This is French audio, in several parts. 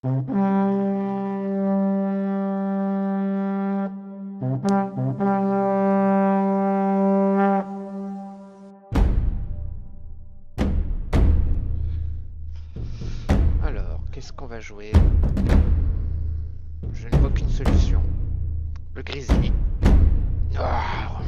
Alors, qu'est-ce qu'on va jouer? Je ne vois qu'une solution. Le grizzly. Ah.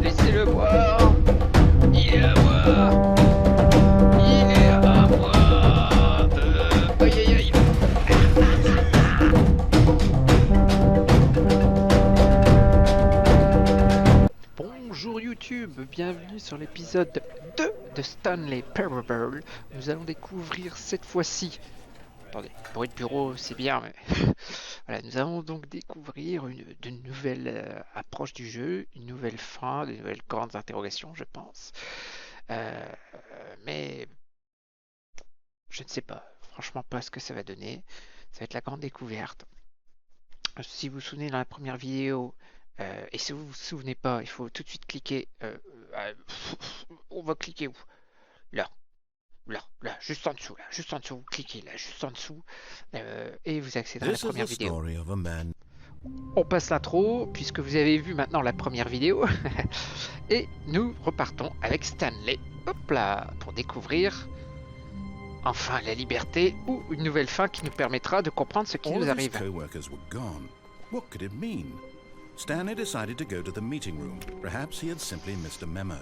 Laissez-le voir. Il est à moi. Il est à moi. Aïe aïe aïe. Bonjour YouTube, bienvenue sur l'épisode 2 de Stanley Parable. Nous allons découvrir cette fois-ci... Attendez, bruit de bureau c'est bien, mais... Voilà, nous allons donc découvrir de nouvelles approches du jeu, une nouvelle fin, de nouvelles grandes interrogations, je pense. Mais je ne sais pas, franchement pas ce que ça va donner. Ça va être la grande découverte. Si vous vous souvenez dans la première vidéo, et si vous vous souvenez pas, il faut tout de suite cliquer. On va cliquer où? Là. Là, juste en dessous, vous cliquez là, juste en dessous, et vous accéderez à la première vidéo. On passe l'intro, puisque vous avez vu maintenant la première vidéo, et nous repartons avec Stanley, hop là, pour découvrir enfin la liberté ou une nouvelle fin qui nous permettra de comprendre ce qui nous arrive. What could it mean? Stanley decided to go to the meeting room. Perhaps he had simply missed a memo.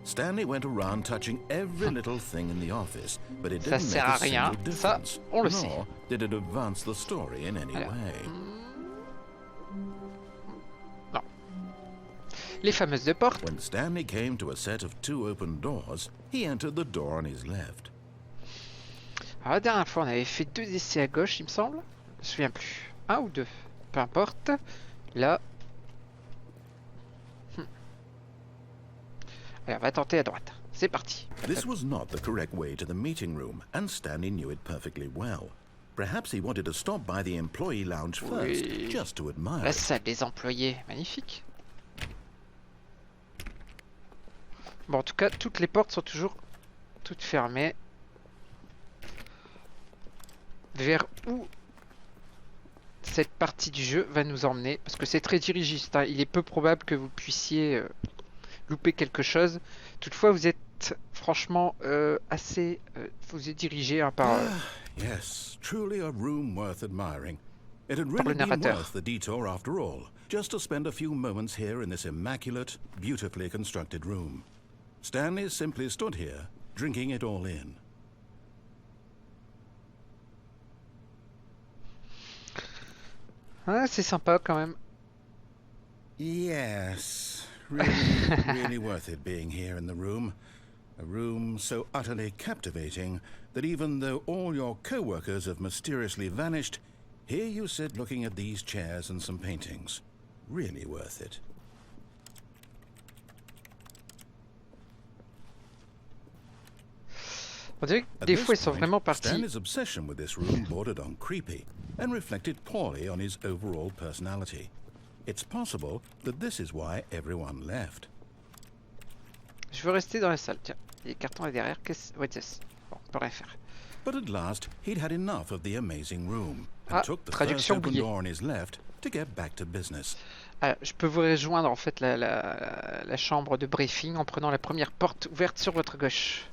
Stanley went around touching every little thing in the office, but it didn't make a single difference. On le sait. Nor did it advance the story in any way. Non. Les fameuses deux portes. When Stanley came to a set of 2 open doors, he entered the door on his left. Alors la dernière fois on avait fait 2 essais à gauche il me semble. Je me souviens plus. 1 ou 2. Peu importe. Là. Allez, on va tenter à droite. C'est parti. This was not the correct way to the meeting room, and Stanley knew it perfectly well. Perhaps he wanted to stop by the employee lounge first, just to admire La it. salle des employés, magnifique. Bon, en tout cas, toutes les portes sont toujours toutes fermées. Vers où cette partie du jeu va nous emmener, parce que c'est très dirigiste, hein. Il est peu probable que vous puissiez louper quelque chose. Toutefois, vous êtes franchement assez... vous êtes dirigé hein, par... Yes, truly a room worth admiring. It had really been worth the detour after all, just to spend a few moments here in this immaculate, beautifully constructed room. Stanley simply stood here, drinking it all in. Ah, c'est sympa quand même. Yes, really, really worth it being here in the room. A room so utterly captivating that even though all your co-workers have mysteriously vanished, here you sit looking at these chairs and some paintings. Really worth it. On dirait que des fois ils sont vraiment partis. Stanley's obsession with this room bordered on creepy and reflected poorly on his overall personality. It's possible that this is why everyone left. Je veux rester dans la salle, tiens. Les cartons est derrière. Qu'est-ce... Ouais, bon, on peut rien faire. But at last, he'd had enough of the amazing room and Ah, took the first traduction open oubliée. door on his left to get back to business. Ah, je peux vous rejoindre en fait la chambre de briefing en prenant la première porte ouverte sur votre gauche.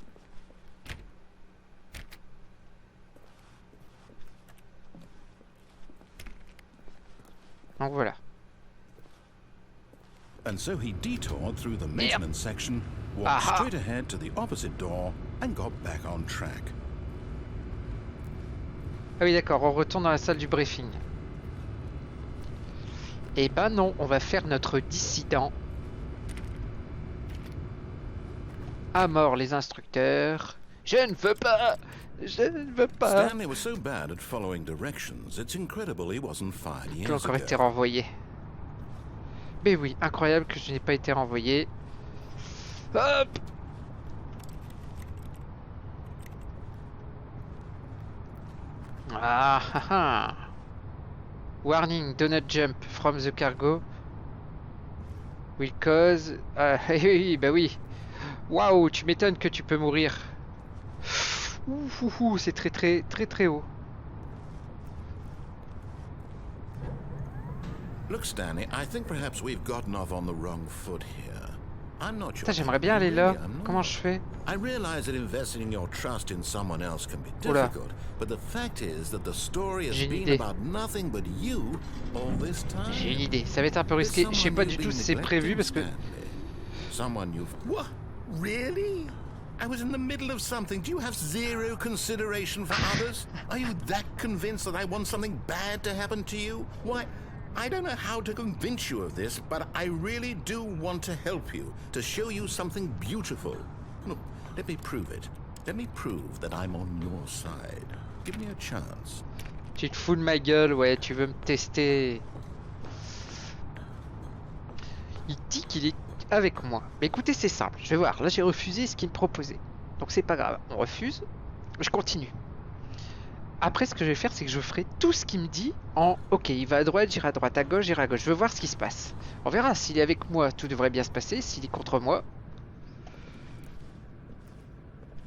Donc voilà. And so he detoured through the maintenance section, walked straight ahead to the opposite door, and got back on track. Ah oui d'accord, on retourne dans la salle du briefing. Eh ben non, on va faire notre dissident. À mort les instructeurs. Je ne veux pas Je ne veux pas. Stanley was so bad at following directions, it's incredible he wasn't fired J'ai years encore été ago. renvoyé. Mais oui, incroyable que je n'ai pas été renvoyé. Hop. Ah, ah, ah. Warning, do not jump from the cargo. Will cause... Ah, oui, bah oui. Waouh, tu m'étonnes que tu peux mourir. Ouh, c'est très très très très haut. Look, Stanley, I think perhaps we've gotten off on the wrong foot here. I'm not your Putain, j'aimerais bien enemy, aller là. really, I'm Comment not. je fais? I realize that investing your trust in someone else can be Oula. difficult, but the fact is that the story has J'ai une been idée. about nothing but you all this time. J'ai une idée. Ça va être un peu There's risqué. Je sais someone pas you've du tout been si c'est prévu neglecting, parce que... Stanley. Someone you've... What? Really? I was in the middle of something. Do you have zero consideration for others? Are you that convinced that I want something bad to happen to you? Why, I don't know how to convince you of this, but I really do want to help you, to show you something beautiful. Look, let me prove it. Let me prove that I'm on your side. Give me a chance. Tu te fous de ma gueule, ouais, tu veux me tester. Il dit qu'il est avec moi. Mais écoutez, c'est simple. Je vais voir. Là, j'ai refusé ce qu'il me proposait. Donc c'est pas grave. On refuse. Je continue. Après, ce que je vais faire, c'est que je ferai tout ce qu'il me dit en OK, il va à droite, j'irai à droite, à gauche, j'irai à gauche. Je veux voir ce qui se passe. On verra. S'il est avec moi, tout devrait bien se passer. S'il est contre moi...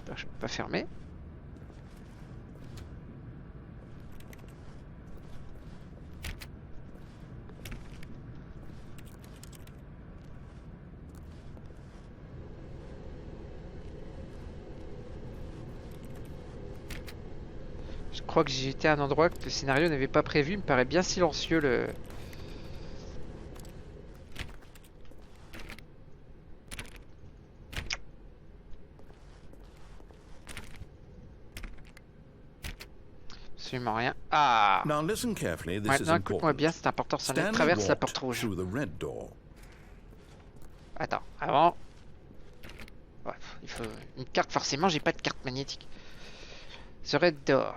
Attends, je peux pas fermer. Je crois que j'étais à un endroit que le scénario n'avait pas prévu. Il me paraît bien silencieux le... Absolument rien. Ah! Now listen carefully, this is Maintenant, écoute-moi important. bien, c'est important. Ça Stanley traverse la walked porte rouge. through the red door. Attends, avant... Ouais, il faut une carte, forcément, j'ai pas de carte magnétique. The Red Door.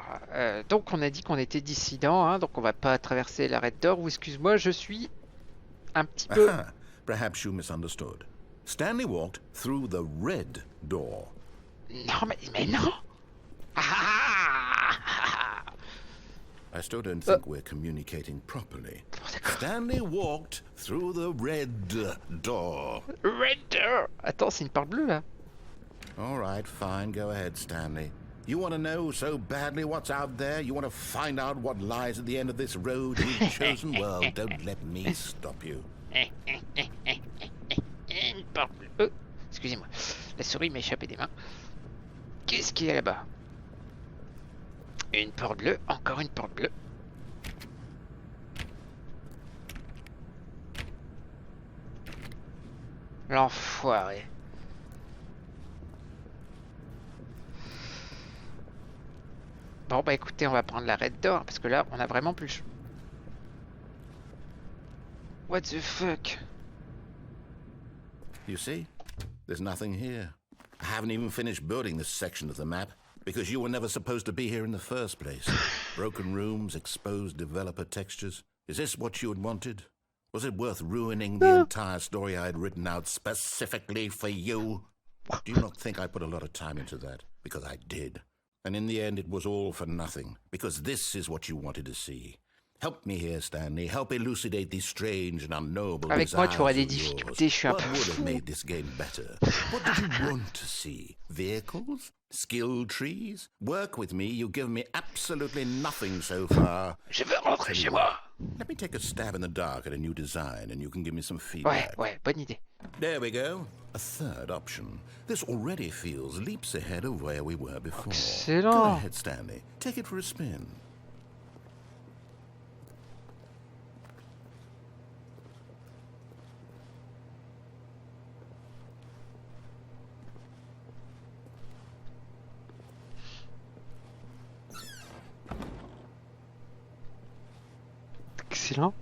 Donc on a dit qu'on était dissident, hein, donc on va pas traverser la Red Door. Ou excuse-moi, je suis un petit peu... Aha, perhaps you misunderstood. Stanley walked through the red door. Non, mais non! Ah! I still don't think we're communicating properly. D'accord. Stanley walked through the red door. Red Door! Attends, c'est une porte bleue là. All right, fine. Go ahead, Stanley. You want to know so badly what's out there? You want to find out what lies at the end of this road you've chosen? Well, don't let me stop you. Une porte bleue. Excusez-moi, la souris m'a échappé des mains. Qu'est-ce qu'il y a là-bas? Une porte bleue, encore une porte bleue. L'enfoiré. Bon bah écoutez, on va prendre la Red Door parce que là, on a vraiment plus le choix. What the fuck? You see? There's nothing here. I haven't even finished building this section of the map because you were never supposed to be here in the first place. Broken rooms, exposed developer textures. Is this what you had wanted? Was it worth ruining the entire story I had written out specifically for you? Do you not think I put a lot of time into that? Because I did. And in the end, it was all for nothing, because this is what you wanted to see. Help me here, Stanley. Help elucidate these strange and unknowable Avec moi, desires tu auras des of yours. difficultés, je suis un What peu would have fou. made this game better? What did you want to see? Vehicles? Skill trees? Work with me. You've given me absolutely nothing so far. Je veux rentrer chez moi. Let me take a stab in the dark at a new design, and you can give me some Ouais, feedback. ouais, bonne idée. There we go. A third option. This already feels leaps ahead of where we were before. Go Excellent. ahead, Stanley. Take it for a spin. Excellent.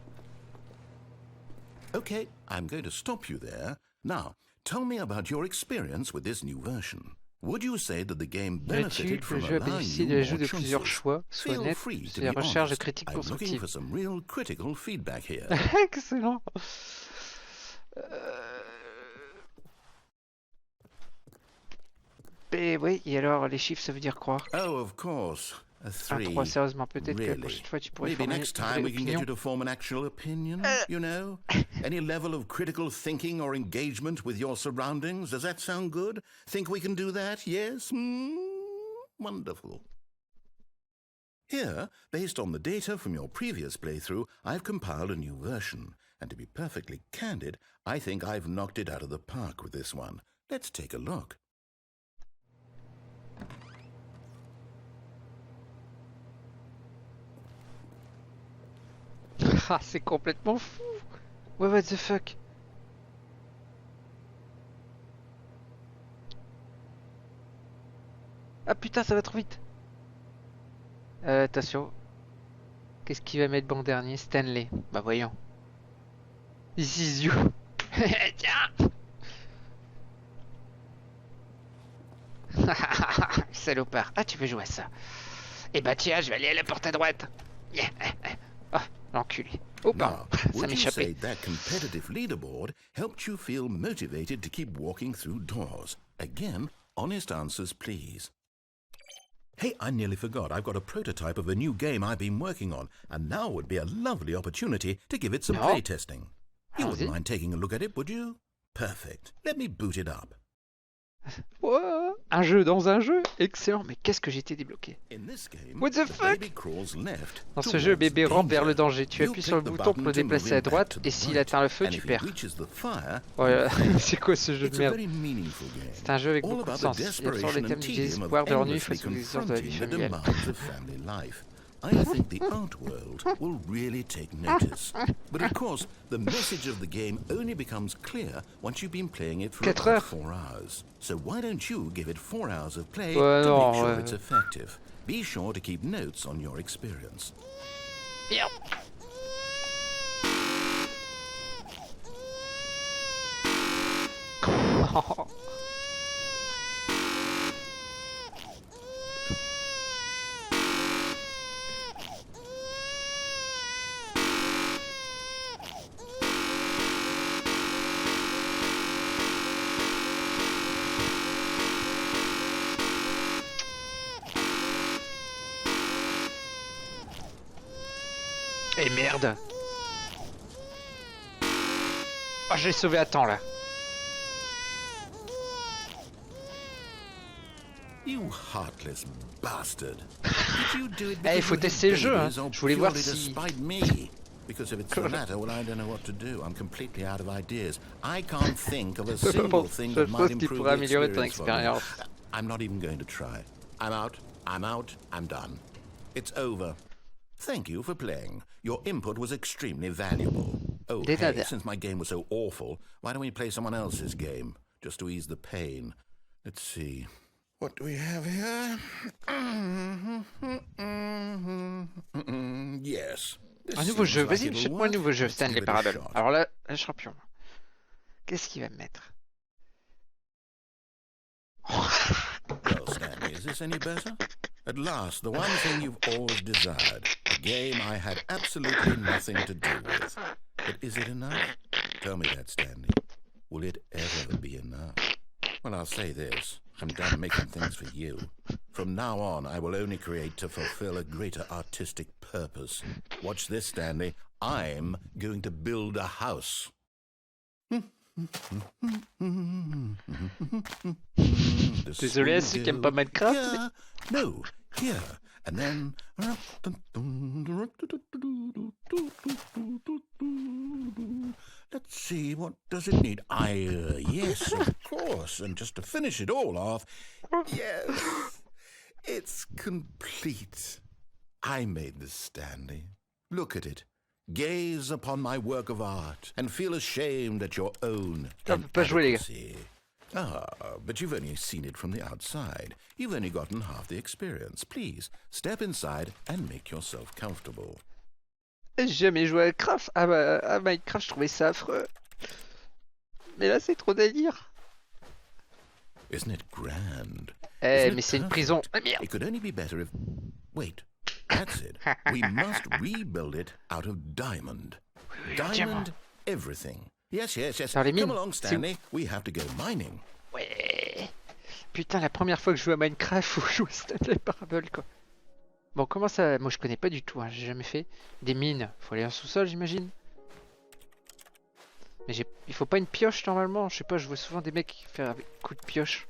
Okay, I'm going to stop you there. Now, tell me about your experience with this new version. Would you say that the game Dirais-tu benefited que from le jeu a allowing bénéficié you de l'ajout more de plusieurs choices? choix, soit Feel net, free to c'est la be recherche de honest. critiques I'm looking constructives. for some real critical feedback here. Excellent. Euh, Et oui, et alors les chiffres ça veut dire quoi? Oh, of course. A Un 3. 3, sérieusement, peut-être que la Really? prochaine fois tu pourrais Maybe former next une vraie time we can get opinion. you to form an actual opinion, you know? Any level of critical thinking or engagement with your surroundings? Does that sound good? Think we can do that? Yes? Wonderful. Here, based on the data from your previous playthrough, I've compiled a new version. And to be perfectly candid, I think I've knocked it out of the park with this one. Let's take a look. Ah, c'est complètement fou. Ouais, what the fuck. Ah putain, ça va trop vite. Attention. Qu'est-ce qu'il va mettre bon dernier? Stanley. Bah voyons. This is you. Tiens. Salopard. Ah, tu veux jouer à ça? Eh bah tiens, je vais aller à la porte à droite. Yeah. Ah, l'enculé. Oh pardon, Now, ça would you say m'échappait. that competitive leaderboard helped you feel motivated to keep walking through doors? Again, honest answers, please. Hey, I nearly forgot. I've got a prototype of a new game I've been working on, and now would be a lovely opportunity to give it some No. playtesting. You Allons-y. wouldn't mind taking a look at it, would you? Perfect. Let me boot it up. Oh, un jeu dans un jeu. Excellent, mais qu'est-ce que j'ai été débloqué? In this game, What the fuck? baby crawls left Dans ce jeu, le towards bébé rampe vers le danger. danger. Tu You appuies click sur le the bouton pour le button to déplacer move à him back droite, to et the s'il right. atteint le feu, And tu if he perds. reaches the fire, Voilà, you c'est quoi ce jeu It's de a merde? very meaningful game. C'est un jeu avec All beaucoup de about the sens. Il absorbe desperation les thèmes and du tedium of désespoir, de l'ennui endlessly face aux exigences de la vie confronting the familiale. demands of family life. I think the art world will really take notice. But of course, the message of the game only becomes clear once you've been playing it for 4 about heures. 4 hours. So why don't you give it 4 hours of play Ouais, to non, make sure ouais. it's effective? Be sure to keep notes on your experience. Merde. Et merde. Ah, je l'ai sauvé à temps là. You heartless bastard. Did you do it Eh, il because faut you tester le hate jeu, hein. babies or Je voulais voir purely to si... spite me? Because if it's the latter, well, I don't know what to do. I'm completely out of ideas. I can't think of a single thing that Je might pense qu'il improve pourrait the améliorer ton experience for me. expérience. I'm not even going to try. I'm out. I'm out. I'm done. It's over. Thank you for playing. Your input was extremely valuable. Oh, hey, Dédale. since my game was so awful, why don't we play someone else's game? Just to ease the pain. Let's see. What do we have here? Yes. Un nouveau jeu. Vas-y, jette-moi un nouveau jeu, Stanley Parable. Alors là, un champion. Qu'est-ce qu'il va me mettre? Well, Stanley, is this any better? At last, the one thing you've always desired. A game I had absolutely nothing to do with. But is it enough? Tell me that, Stanley. Will it ever be enough? Well, I'll say this. I'm done making things for you. From now on, I will only create to fulfill a greater artistic purpose. Watch this, Stanley. I'm going to build a house. Désolé à ceux qui aiment pas Minecraft. Here, no, here, and then. Let's see, what does it need? Yes, of course. And just to finish it all off, yes, it's complete. I made this, Stanley. Look at it. Gaze upon my work of art and feel ashamed at your own Pas jouer, les gars. inadequacy. Ah, but you've only seen it from the outside. You've only gotten half the experience. Please, step inside and make yourself comfortable. J'ai jamais joué à Minecraft. À Minecraft, je trouvais ça affreux. Mais là, c'est trop délire. Isn't it grand? Eh, Isn't mais it c'est une prison. perfect? Ah merde. It could only be better if... Wait, that's it. We must rebuild it out of diamond. Oui, un diamant. Diamond everything. Yes. Dans les Come mines. along, C'est où? Stanley. We have to go mining. Ouais. Putain, la première fois que je joue à Minecraft, faut jouer Stanley Parable, quoi. Bon, comment ça... Moi, je connais pas du tout, hein. J'ai jamais fait. Des mines. Faut aller en sous-sol, j'imagine. Mais il faut pas une pioche, normalement. Je sais pas, je vois souvent des mecs faire avec coup de pioche.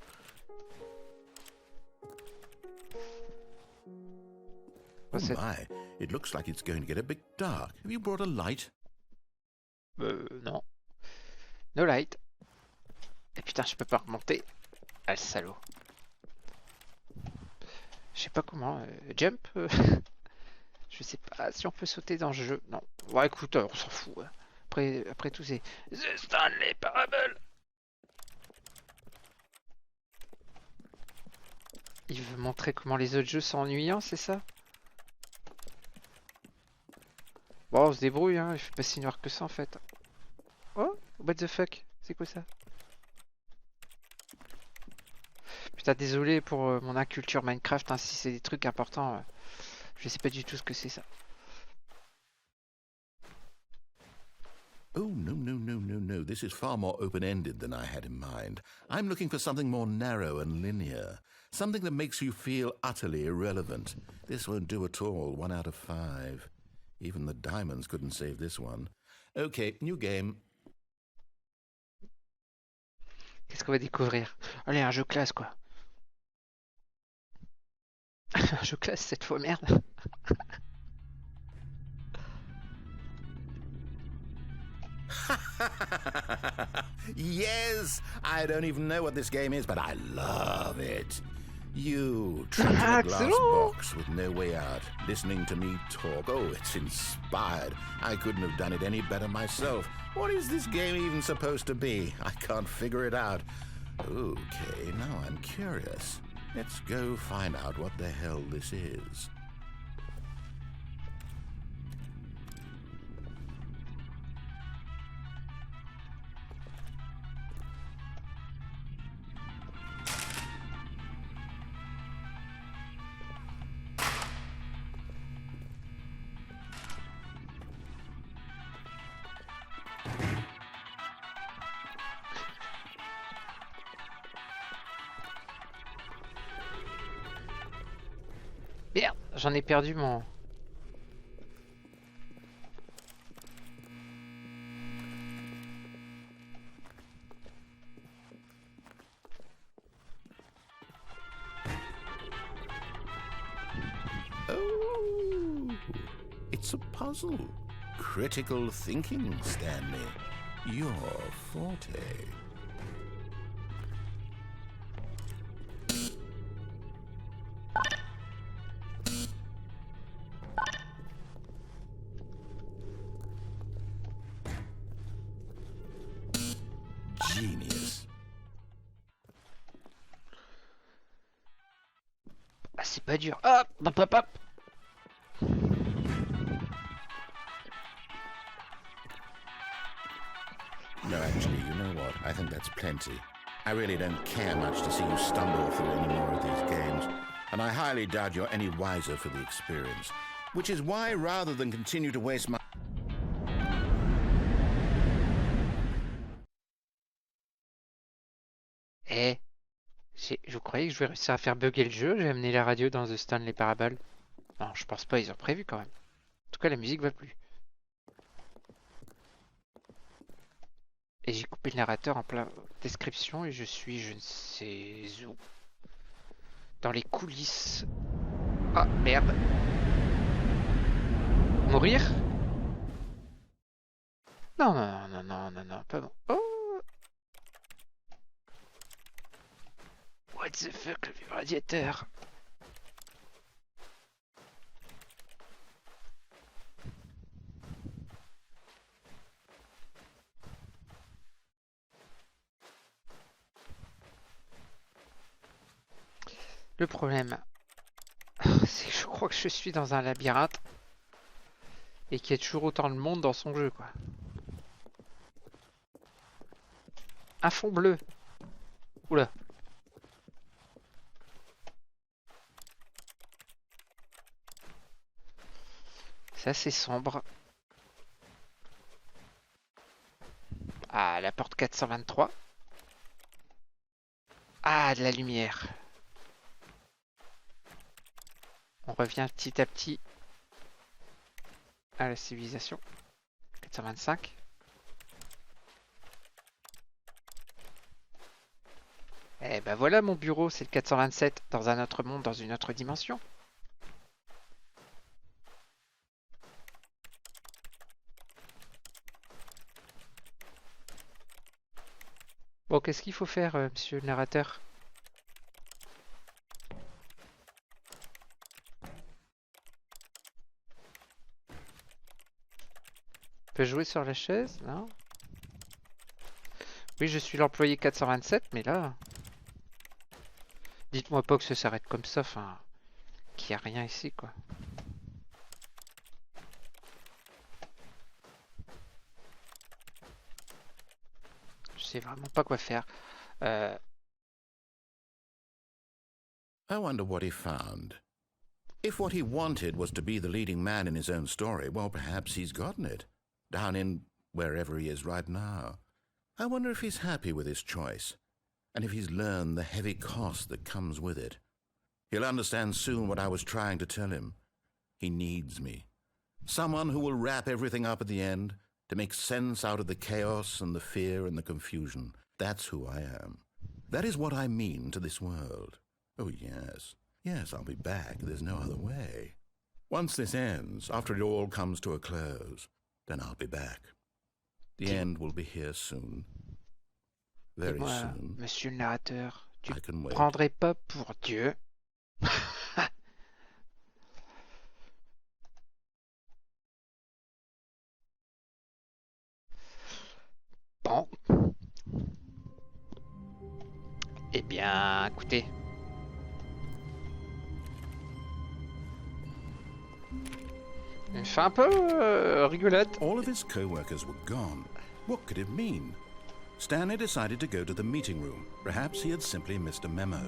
Oh my, it looks like it's going to get a bit dark. Have you brought a light? Non. No light. Et putain, je peux pas remonter. Ah, le salaud. Je sais pas comment. Jump Je sais pas si on peut sauter dans le jeu. Non. Bon, écoute, on s'en fout. Hein. Après tout, c'est The Stanley Parable. Il veut montrer comment les autres jeux sont ennuyants, c'est ça? Bon, on se débrouille, hein. Il fait pas si noir que ça en fait. Oh, what the fuck? C'est quoi ça? Putain, désolé pour mon inculture Minecraft, hein, si c'est des trucs importants. Je sais pas du tout ce que c'est ça. Oh, no. This is far more open-ended than I had in mind. I'm looking for something more narrow and linear. Something that makes you feel utterly irrelevant. This won't do at all. 1 out of 5. Even the diamonds couldn't save this one. Okay, new game. Qu'est-ce qu'on va découvrir? Allez, un jeu classe, quoi. Un jeu classe cette fois, merde. Yes! I don't even know what this game is, but I love it. You, trapped in a glass box with no way out, listening to me talk. Oh, it's inspired. I couldn't have done it any better myself. What is this game even supposed to be? I can't figure it out. Okay, now I'm curious. Let's go find out what the hell this is. Merde, j'en ai perdu mon... Oh, it's a puzzle. Critical thinking, Stanley. Your forte. Genius. Ah, c'est pas dur. Hop, hop, hop, hop. No, actually, you know what? I think that's plenty. I really don't care much to see you stumble through any more of these games, and I highly doubt you're any wiser for the experience. Which is why, rather than continue to waste my... Eh, je croyais que je vais réussir à faire bugger le jeu. J'ai amené la radio dans The Stanley Parable. Non, je pense pas, ils ont prévu quand même. En tout cas, la musique va plus. Et j'ai coupé le narrateur en plein description et je suis je ne sais où. Dans les coulisses. Ah, merde. Mourir? Non, pas bon. Oh! What the fuck, le vieux radiateur? Le problème, c'est que je crois que je suis dans un labyrinthe et qu'il y a toujours autant de monde dans son jeu, quoi. Un fond bleu. Oula. C'est assez sombre. Ah, la porte 423. Ah, de la lumière. On revient petit à petit à la civilisation. 425. Eh ben voilà mon bureau, c'est le 427 dans un autre monde, dans une autre dimension. Bon, qu'est-ce qu'il faut faire, monsieur le narrateur? On peut jouer sur la chaise, non? Oui, je suis l'employé 427, mais là... Dites-moi pas que ça s'arrête comme ça, enfin... Qu'il n'y a rien ici, quoi. Je sais vraiment pas quoi faire. I wonder what he found. If what he wanted was to be the leading man in his own story, well, perhaps he's gotten it. Down in wherever he is right now. I wonder if he's happy with his choice, and if he's learned the heavy cost that comes with it. He'll understand soon what I was trying to tell him. He needs me. Someone who will wrap everything up at the end, to make sense out of the chaos and the fear and the confusion. That's who I am. That is what I mean to this world. Oh, yes. Yes, I'll be back. There's no other way. Once this ends, after it all comes to a close, then I'll be back. The end will be here soon. Very soon. Monsieur le narrateur, tu I can wait. prendrais pas pour Dieu? Bon. Eh bien, écoutez. Une fin un peu rigolote. All of his co-workers were gone. What could it mean? Stanley decided to go to the meeting room. Perhaps he had simply missed a memo.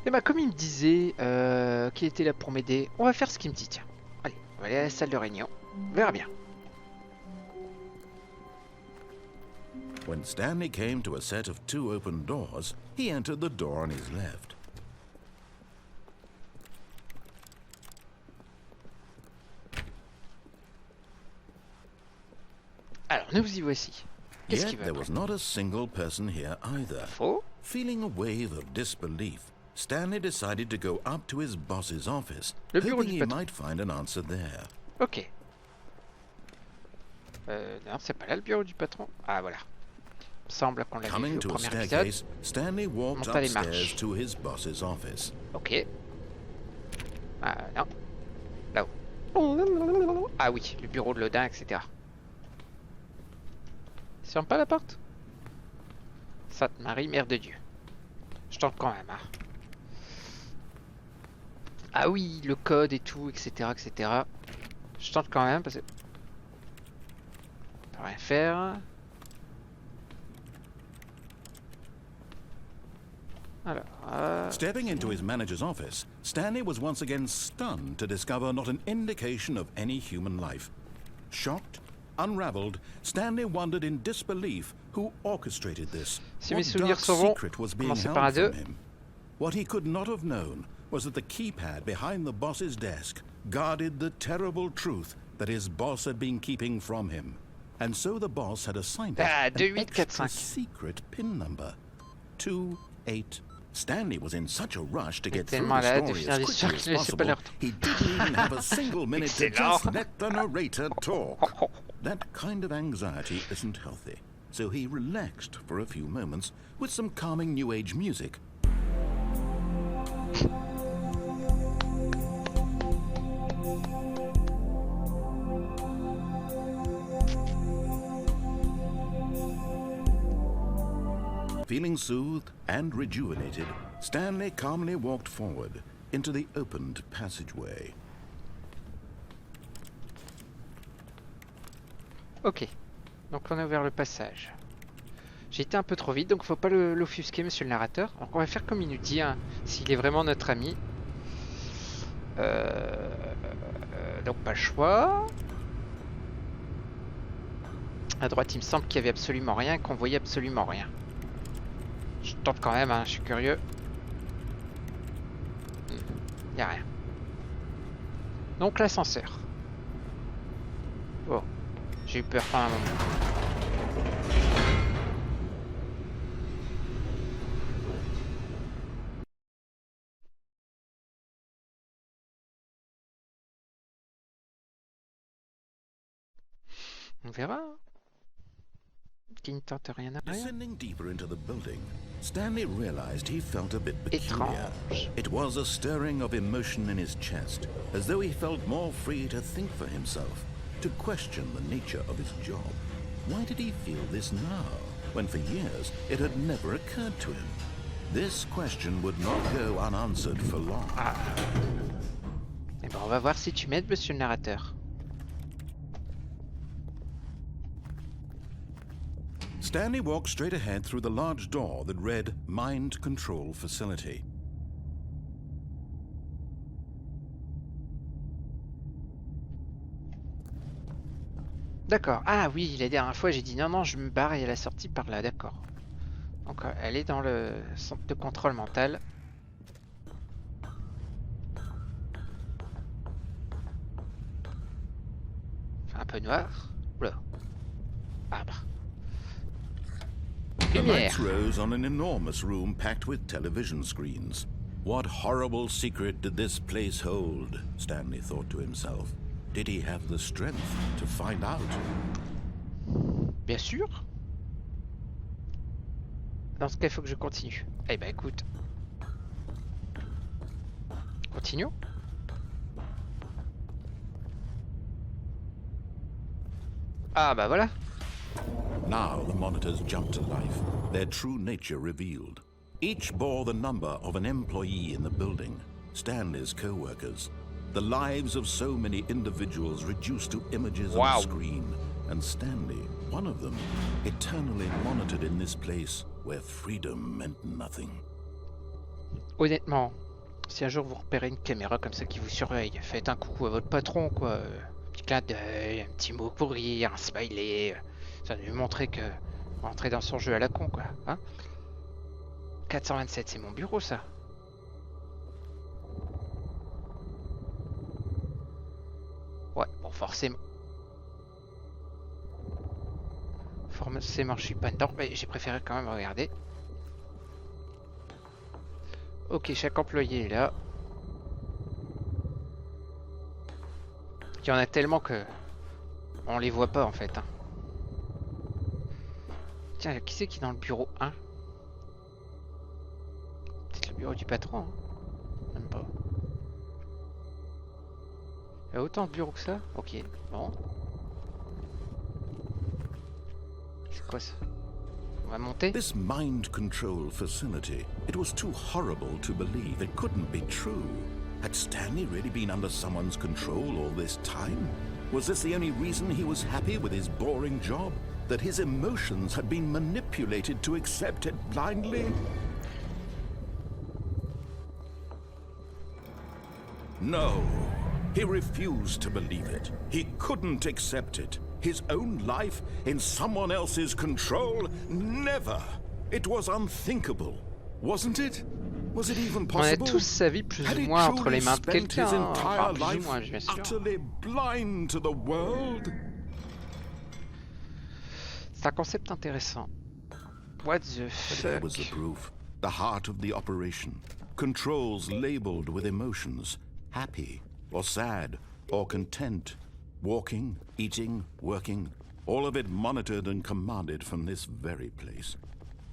Et bah comme il me disait qu'il était là pour m'aider, on va faire ce qu'il me dit, tiens. Allez, on va aller à la salle de réunion. On verra bien. When Stanley came to a set of 2 open doors, he entered the door on his left. Alors, nous y voici. Qu'est-ce qu'il Yet veut there was not a single person here either. Faux. Feeling a wave of disbelief, Stanley decided to go up to his boss's office, Le bureau hoping du he patron. might find an answer there. Ok. Non, c'est pas là le bureau du patron. Ah, voilà. Il me semble qu'on l'a vu Coming au to a premier épisode. staircase, Stanley walked Monta les upstairs marches. to his boss's office. Ok. Ah, non. Là-haut. Ah oui, le bureau de l'Odin, etc. Ferme pas la porte. Sainte Marie, Mère de Dieu. Je tente quand même, hein. Ah oui, le code et tout, etc., etc. Je tente quand même parce que... On peut rien faire. Alors... Stepping into his manager's office, Stanley was once again stunned to discover not an indication of any human life. Shocked, unraveled, Stanley wondered in disbelief who orchestrated this. Si mes What souvenirs dark sont bons, secret was being commencez par un held 2. from him? What he could not have known was that the keypad behind the boss's desk guarded the terrible truth that his boss had been keeping from him. And so the boss had assigned it Ah, an 2845. extra secret PIN number. 28. Stanley was in such a rush to get through tellement the malade de story finir as l'histoire quickly as qu'il ne laissait pas possible, leur he didn't even have a single minute to Excellent. just let the narrator talk. That kind of anxiety isn't healthy, so he relaxed for a few moments with some calming New Age music. Feeling soothed and rejuvenated, Stanley calmly walked forward into the opened passageway. Ok. Donc on a ouvert le passage. J'ai été un peu trop vite, donc faut pas l'offusquer, monsieur le narrateur. Donc on va faire comme il nous dit, hein, s'il est vraiment notre ami. Donc pas le choix. À droite, il me semble qu'il y avait absolument rien, qu'on voyait absolument rien. Je tente quand même, hein, je suis curieux. Il n'y a rien. Donc l'ascenseur. Oh, j'ai eu peur pendant un moment. On verra. Qui ne tente rien à rien. Descending deeper into the building, Stanley realized he felt a bit peculiar. Étrange. It was a stirring of emotion in his chest, as though he felt more free to think for himself, to question the nature of his job. Why did he feel this now, when for years it had never occurred to him? This question would not go unanswered for long. Ah. Eh ben, on va voir si tu m'aides, monsieur le narrateur. Stanley walked straight ahead through the large door that read Mind Control Facility. D'accord. Ah oui, la dernière fois j'ai dit non, non, je me barre et elle a sorti par là, d'accord. Donc elle est dans le centre de contrôle mental. Un peu noir. Oula. Ah bah. The Lumière. lights rose on an enormous room packed with television screens. What horrible secret did this place hold? Stanley thought to himself. Did he have the strength to find out? Bien sûr. Dans ce cas, il faut que je continue. Eh ben écoute. Continuons. Ah bah voilà. Now the monitors jumped to life, their true nature revealed. Each bore the number of an employee in the building, Stanley's co-workers. The lives of so many individuals reduced to images on a screen, and Stanley, one of them, eternally monitored in this place where freedom meant nothing. Honnêtement, si un jour vous repérez une caméra comme ça qui vous surveille, faites un coucou à votre patron, quoi. Un petit clin d'œil, un petit mot pour rire, un smiley. Ça va lui montrer que vous rentrez dans son jeu à la con, quoi. Hein 427, c'est mon bureau, ça. Ouais, bon, forcément. Forcément, je suis pas dedans, mais j'ai préféré quand même regarder. Ok, chaque employé est là. Il y en a tellement que on les voit pas en fait. Hein. Tiens, qui c'est qui est dans le bureau 1? Peut-être le bureau du patron. Hein. Même pas. Il y a autant de bureaux que ça? Ok, bon. C'est quoi ça? On va monter? This mind control facility, it was too horrible to believe. It couldn't be true. Had Stanley really been under someone's control all this time? Was this the only reason he was happy with his boring job? That his emotions had been manipulated to accept it blindly? No. He refused to believe it. He couldn't accept it. His own life in someone else's control? Never! It was unthinkable. Wasn't it? Was it even On a possible? tous sa vie plus Had ou he moins entre les truly mains de spent quelqu'un. his Hein. entire Enfin, plus ou life moins, bien sûr. utterly blind to the world? C'est un concept intéressant. What the But here was the fuck? proof. The heart of the operation. Controls labeled with emotions. Happy, or sad, or content. Walking, eating, working. All of it monitored and commanded from this very place.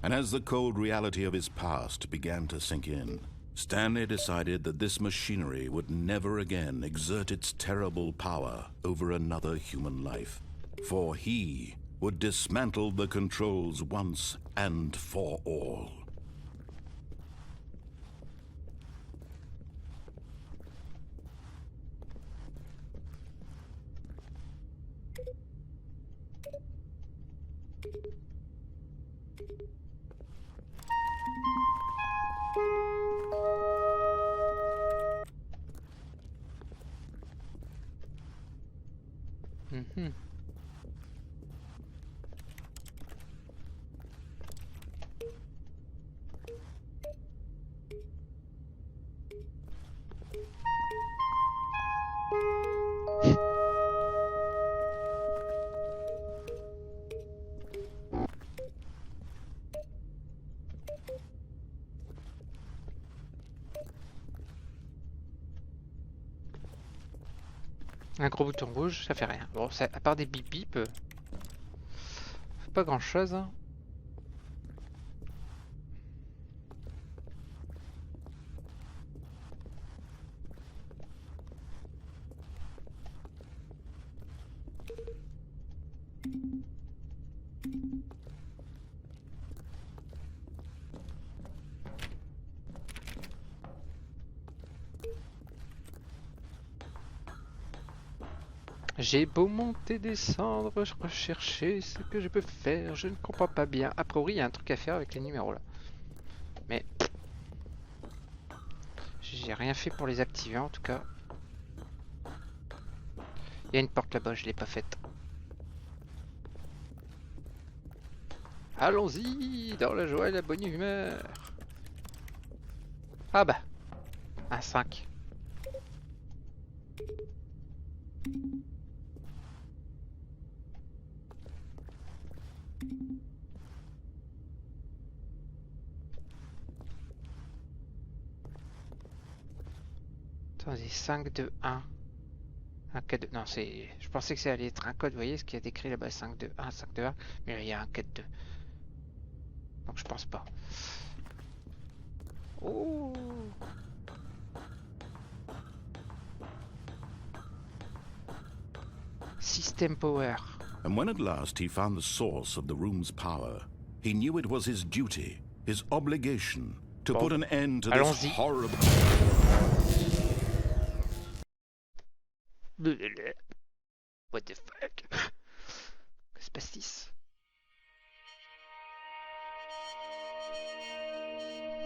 And as the cold reality of his past began to sink in, Stanley decided that this machinery would never again exert its terrible power over another human life. For he would dismantle the controls once and for all. Mhm. Un gros bouton rouge, ça fait rien. Bon, ça, à part des bip bip, pas grand chose. Hein. J'ai beau monter, descendre, rechercher ce que je peux faire, je ne comprends pas bien. A priori, il y a un truc à faire avec les numéros là. Mais j'ai rien fait pour les activer en tout cas. Il y a une porte là-bas, je l'ai pas faite. Allons-y, dans la joie et la bonne humeur. Ah bah, un 5. Attendez, 5, 2, 1. Un 4, 2. Non, c'est. Je pensais que ça allait être un code, vous voyez ce qu'il y a décrit là-bas, 5, 2, 1, 5, 2, 1. Mais là, il y a un 4, 2. Donc je pense pas. Oh! System power. And when at last he found the source of the room's power, he knew it was his duty, his obligation, to Bon, put an end to this allons-y. horrible... What the fuck? Que se passe-t-il?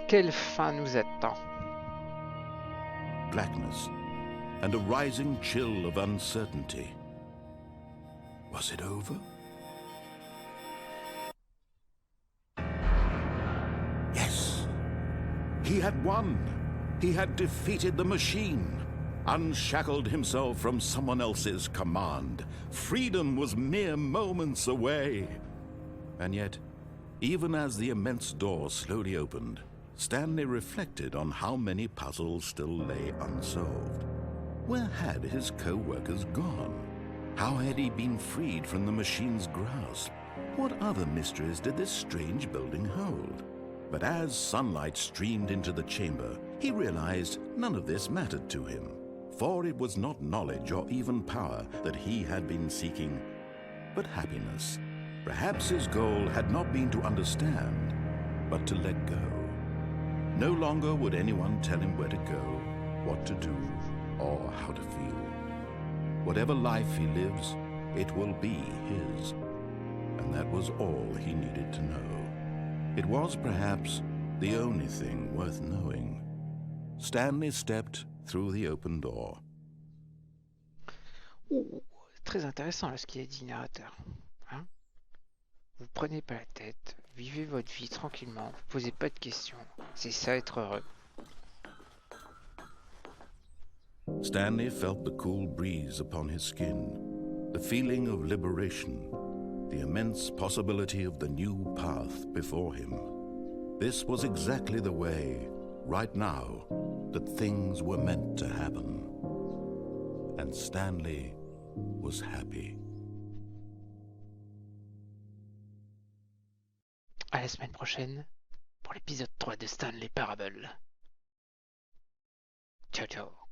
Quelle fin nous attend? blackness and a rising chill of uncertainty. Was it over? Yes. He had won. He had defeated the machine, unshackled himself from someone else's command. Freedom was mere moments away. And yet, even as the immense door slowly opened, Stanley reflected on how many puzzles still lay unsolved. Where had his co-workers gone? How had he been freed from the machine's grasp? What other mysteries did this strange building hold? But as sunlight streamed into the chamber, he realized none of this mattered to him, for it was not knowledge or even power that he had been seeking, but happiness. Perhaps his goal had not been to understand, but to let go. No longer would anyone tell him where to go, what to do, or how to feel. Whatever life he lives, it will be his. And that was all he needed to know. It was perhaps the only thing worth knowing. Stanley stepped through the open door. Très intéressant là, ce qu'il a dit, narrateur. Hein, vous prenez pas la tête, vivez votre vie tranquillement, vous posez pas de questions. C'est ça être heureux. Stanley felt the cool breeze upon his skin, the feeling of liberation, the immense possibility of the new path before him. This was exactly the way, right now, that things were meant to happen. And Stanley was happy. À la semaine prochaine pour l'épisode 3 de Stanley Parable. Ciao ciao.